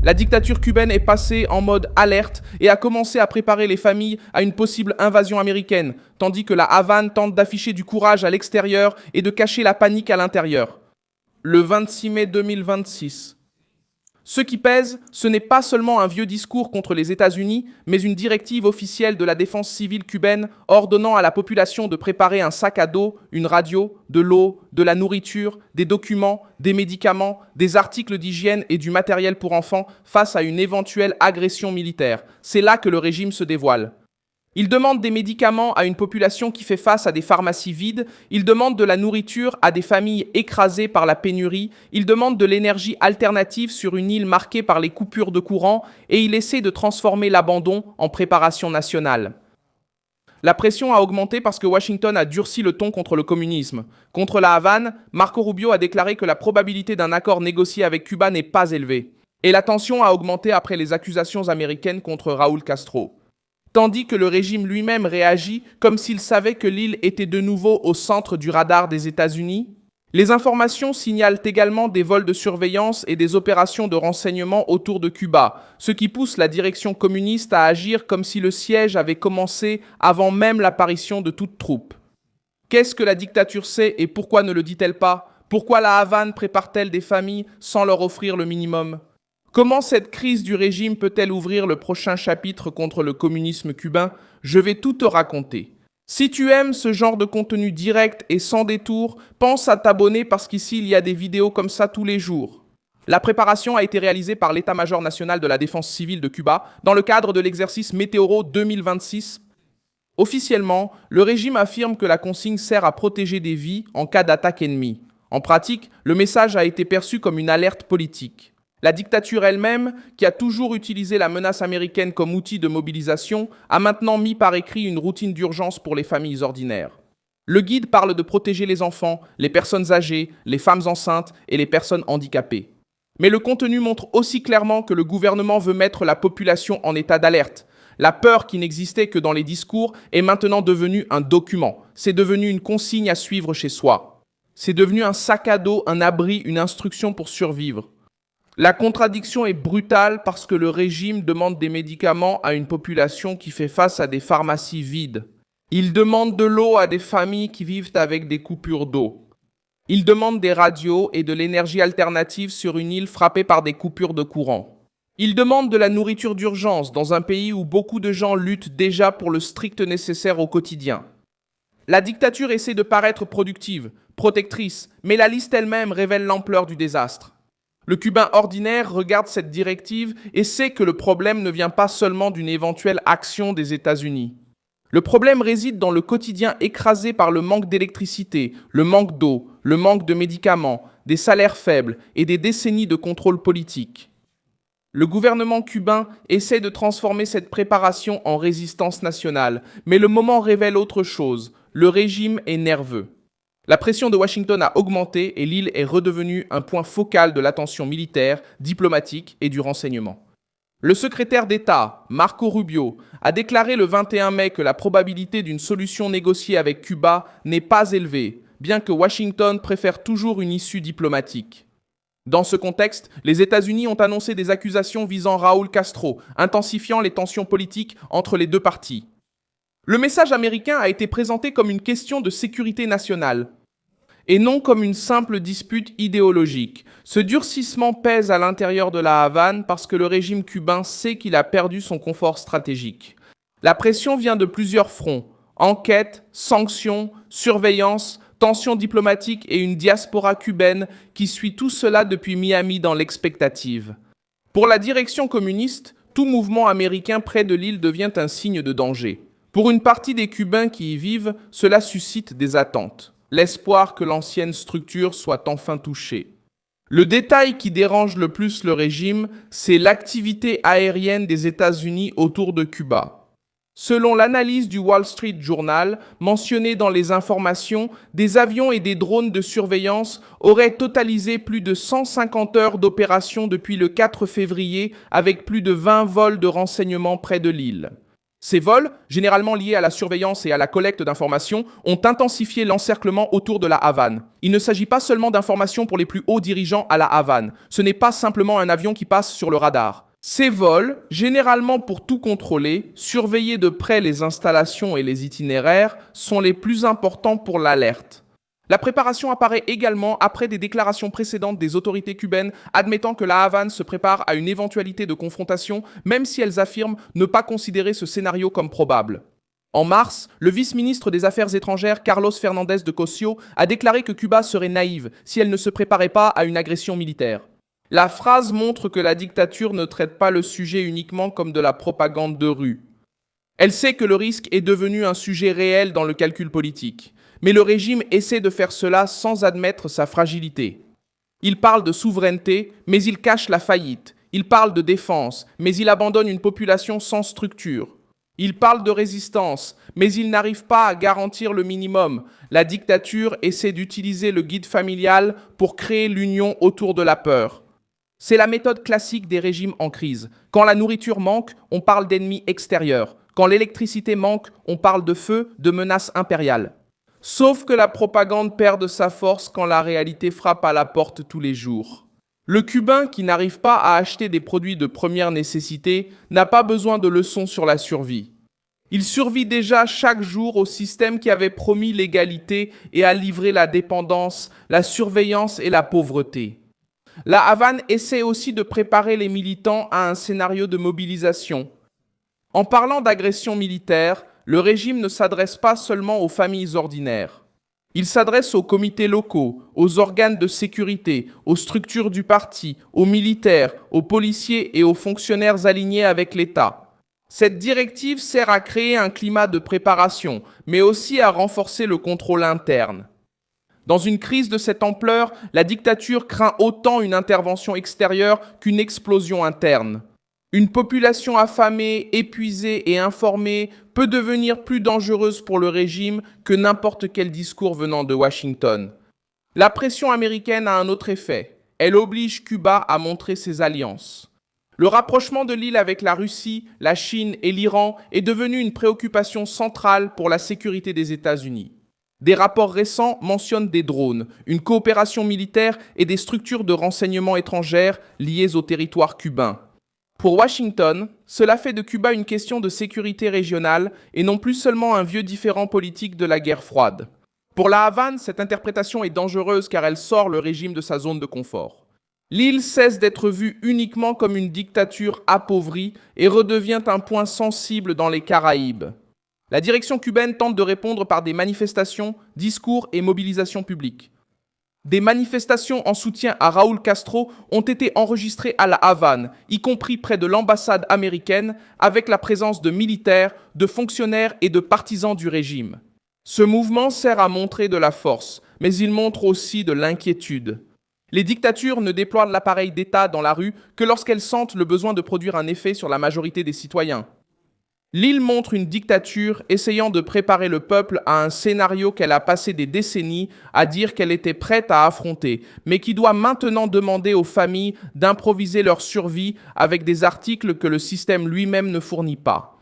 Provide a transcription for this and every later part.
La dictature cubaine est passée en mode alerte et a commencé à préparer les familles à une possible invasion américaine, tandis que la Havane tente d'afficher du courage à l'extérieur et de cacher la panique à l'intérieur. Le 26 mai 2026. Ce qui pèse, ce n'est pas seulement un vieux discours contre les États-Unis, mais une directive officielle de la défense civile cubaine ordonnant à la population de préparer un sac à dos, une radio, de l'eau, de la nourriture, des documents, des médicaments, des articles d'hygiène et du matériel pour enfants face à une éventuelle agression militaire. C'est là que le régime se dévoile. Il demande des médicaments à une population qui fait face à des pharmacies vides, il demande de la nourriture à des familles écrasées par la pénurie, il demande de l'énergie alternative sur une île marquée par les coupures de courant et il essaie de transformer l'abandon en préparation nationale. La pression a augmenté parce que Washington a durci le ton contre le communisme. Contre la Havane, Marco Rubio a déclaré que la probabilité d'un accord négocié avec Cuba n'est pas élevée. Et la tension a augmenté après les accusations américaines contre Raúl Castro. Tandis que le régime lui-même réagit comme s'il savait que l'île était de nouveau au centre du radar des États-Unis. Les informations signalent également des vols de surveillance et des opérations de renseignement autour de Cuba, ce qui pousse la direction communiste à agir comme si le siège avait commencé avant même l'apparition de toute troupe. Qu'est-ce que la dictature sait et pourquoi ne le dit-elle pas? Pourquoi la Havane prépare-t-elle des familles sans leur offrir le minimum? Comment cette crise du régime peut-elle ouvrir le prochain chapitre contre le communisme cubain? Je vais tout te raconter. Si tu aimes ce genre de contenu direct et sans détour, pense à t'abonner parce qu'ici il y a des vidéos comme ça tous les jours. La préparation a été réalisée par l'État-major national de la défense civile de Cuba dans le cadre de l'exercice Météoro 2026. Officiellement, le régime affirme que la consigne sert à protéger des vies en cas d'attaque ennemie. En pratique, le message a été perçu comme une alerte politique. La dictature elle-même, qui a toujours utilisé la menace américaine comme outil de mobilisation, a maintenant mis par écrit une routine d'urgence pour les familles ordinaires. Le guide parle de protéger les enfants, les personnes âgées, les femmes enceintes et les personnes handicapées. Mais le contenu montre aussi clairement que le gouvernement veut mettre la population en état d'alerte. La peur qui n'existait que dans les discours est maintenant devenue un document. C'est devenu une consigne à suivre chez soi. C'est devenu un sac à dos, un abri, une instruction pour survivre. La contradiction est brutale parce que le régime demande des médicaments à une population qui fait face à des pharmacies vides. Il demande de l'eau à des familles qui vivent avec des coupures d'eau. Il demande des radios et de l'énergie alternative sur une île frappée par des coupures de courant. Il demande de la nourriture d'urgence dans un pays où beaucoup de gens luttent déjà pour le strict nécessaire au quotidien. La dictature essaie de paraître productive, protectrice, mais la liste elle-même révèle l'ampleur du désastre. Le Cubain ordinaire regarde cette directive et sait que le problème ne vient pas seulement d'une éventuelle action des États-Unis. Le problème réside dans le quotidien écrasé par le manque d'électricité, le manque d'eau, le manque de médicaments, des salaires faibles et des décennies de contrôle politique. Le gouvernement cubain essaie de transformer cette préparation en résistance nationale, mais le moment révèle autre chose. Le régime est nerveux. La pression de Washington a augmenté et l'île est redevenue un point focal de l'attention militaire, diplomatique et du renseignement. Le secrétaire d'État, Marco Rubio, a déclaré le 21 mai que la probabilité d'une solution négociée avec Cuba n'est pas élevée, bien que Washington préfère toujours une issue diplomatique. Dans ce contexte, les États-Unis ont annoncé des accusations visant Raúl Castro, intensifiant les tensions politiques entre les deux parties. Le message américain a été présenté comme une question de sécurité nationale, et non comme une simple dispute idéologique. Ce durcissement pèse à l'intérieur de la Havane parce que le régime cubain sait qu'il a perdu son confort stratégique. La pression vient de plusieurs fronts: enquête, sanctions, surveillance, tensions diplomatiques et une diaspora cubaine qui suit tout cela depuis Miami dans l'expectative. Pour la direction communiste, tout mouvement américain près de l'île devient un signe de danger. Pour une partie des Cubains qui y vivent, cela suscite des attentes. L'espoir que l'ancienne structure soit enfin touchée. Le détail qui dérange le plus le régime, c'est l'activité aérienne des États-Unis autour de Cuba. Selon l'analyse du Wall Street Journal, mentionnée dans les informations, des avions et des drones de surveillance auraient totalisé plus de 150 heures d'opération depuis le 4 février avec plus de 20 vols de renseignement près de l'île. Ces vols, généralement liés à la surveillance et à la collecte d'informations, ont intensifié l'encerclement autour de la Havane. Il ne s'agit pas seulement d'informations pour les plus hauts dirigeants à la Havane. Ce n'est pas simplement un avion qui passe sur le radar. Ces vols, généralement pour tout contrôler, surveiller de près les installations et les itinéraires, sont les plus importants pour l'alerte. La préparation apparaît également après des déclarations précédentes des autorités cubaines admettant que la Havane se prépare à une éventualité de confrontation, même si elles affirment ne pas considérer ce scénario comme probable. En mars, le vice-ministre des Affaires étrangères Carlos Fernández de Cosio a déclaré que Cuba serait naïve si elle ne se préparait pas à une agression militaire. La phrase montre que la dictature ne traite pas le sujet uniquement comme de la propagande de rue. Elle sait que le risque est devenu un sujet réel dans le calcul politique. Mais le régime essaie de faire cela sans admettre sa fragilité. Il parle de souveraineté, mais il cache la faillite. Il parle de défense, mais il abandonne une population sans structure. Il parle de résistance, mais il n'arrive pas à garantir le minimum. La dictature essaie d'utiliser le guide familial pour créer l'union autour de la peur. C'est la méthode classique des régimes en crise. Quand la nourriture manque, on parle d'ennemis extérieurs. Quand l'électricité manque, on parle de feu, de menaces impériales. Sauf que la propagande perd de sa force quand la réalité frappe à la porte tous les jours. Le Cubain qui n'arrive pas à acheter des produits de première nécessité n'a pas besoin de leçons sur la survie. Il survit déjà chaque jour au système qui avait promis l'égalité et a livré la dépendance, la surveillance et la pauvreté. La Havane essaie aussi de préparer les militants à un scénario de mobilisation. En parlant d'agression militaire, le régime ne s'adresse pas seulement aux familles ordinaires. Il s'adresse aux comités locaux, aux organes de sécurité, aux structures du parti, aux militaires, aux policiers et aux fonctionnaires alignés avec l'État. Cette directive sert à créer un climat de préparation, mais aussi à renforcer le contrôle interne. Dans une crise de cette ampleur, la dictature craint autant une intervention extérieure qu'une explosion interne. Une population affamée, épuisée et informée peut devenir plus dangereuse pour le régime que n'importe quel discours venant de Washington. La pression américaine a un autre effet. Elle oblige Cuba à montrer ses alliances. Le rapprochement de l'île avec la Russie, la Chine et l'Iran est devenu une préoccupation centrale pour la sécurité des États-Unis. Des rapports récents mentionnent des drones, une coopération militaire et des structures de renseignement étrangères liées au territoire cubain. Pour Washington, cela fait de Cuba une question de sécurité régionale et non plus seulement un vieux différend politique de la guerre froide. Pour la Havane, cette interprétation est dangereuse car elle sort le régime de sa zone de confort. L'île cesse d'être vue uniquement comme une dictature appauvrie et redevient un point sensible dans les Caraïbes. La direction cubaine tente de répondre par des manifestations, discours et mobilisations publiques. Des manifestations en soutien à Raúl Castro ont été enregistrées à la Havane, y compris près de l'ambassade américaine, avec la présence de militaires, de fonctionnaires et de partisans du régime. Ce mouvement sert à montrer de la force, mais il montre aussi de l'inquiétude. Les dictatures ne déploient l'appareil d'État dans la rue que lorsqu'elles sentent le besoin de produire un effet sur la majorité des citoyens. L'île montre une dictature essayant de préparer le peuple à un scénario qu'elle a passé des décennies à dire qu'elle était prête à affronter, mais qui doit maintenant demander aux familles d'improviser leur survie avec des articles que le système lui-même ne fournit pas.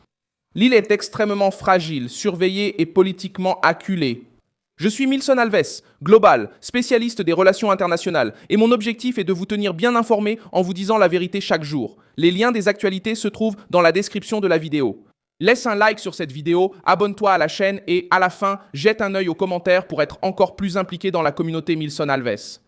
L'île est extrêmement fragile, surveillée et politiquement acculée. Je suis Milson Alves, Global, spécialiste des relations internationales, et mon objectif est de vous tenir bien informés en vous disant la vérité chaque jour. Les liens des actualités se trouvent dans la description de la vidéo. Laisse un like sur cette vidéo, abonne-toi à la chaîne et, à la fin, jette un œil aux commentaires pour être encore plus impliqué dans la communauté Milson Alves.